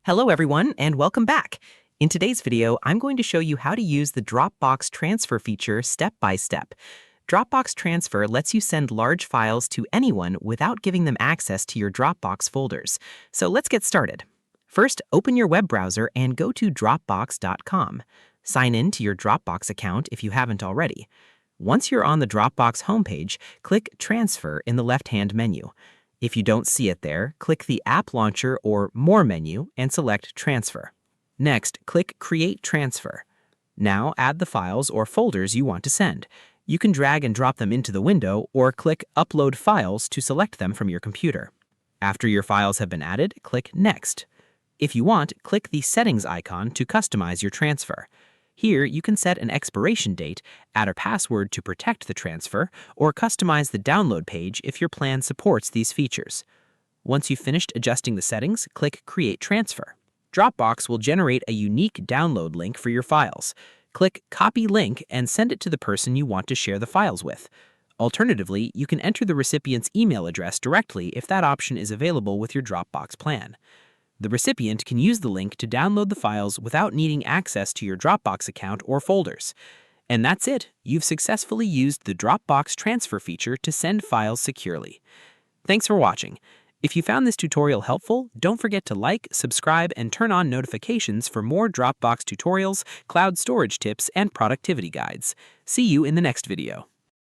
Hello everyone, and welcome back. In today's video, I'm going to show you how to use the Dropbox transfer feature step by step. Dropbox Transfer lets you send large files to anyone without giving them access to your Dropbox folders. So let's get started. First, open your web browser and go to Dropbox.com. Sign in to your Dropbox account if you haven't already. Once you're on the Dropbox homepage, click Transfer in the left-hand menu. If you don't see it there, click the App Launcher or More menu and select Transfer. Next, click Create Transfer. Now add the files or folders you want to send. You can drag and drop them into the window or click Upload Files to select them from your computer. After your files have been added, click Next. If you want, click the Settings icon to customize your transfer. Here, you can set an expiration date, add a password to protect the transfer, or customize the download page if your plan supports these features. Once you've finished adjusting the settings, click Create Transfer. Dropbox will generate a unique download link for your files. Click Copy Link and send it to the person you want to share the files with. Alternatively, you can enter the recipient's email address directly if that option is available with your Dropbox plan. The recipient can use the link to download the files without needing access to your Dropbox account or folders. And that's it. You've successfully used the Dropbox transfer feature to send files securely. Thanks for watching. If you found this tutorial helpful, don't forget to like, subscribe, and turn on notifications for more Dropbox tutorials, cloud storage tips, and productivity guides. See you in the next video.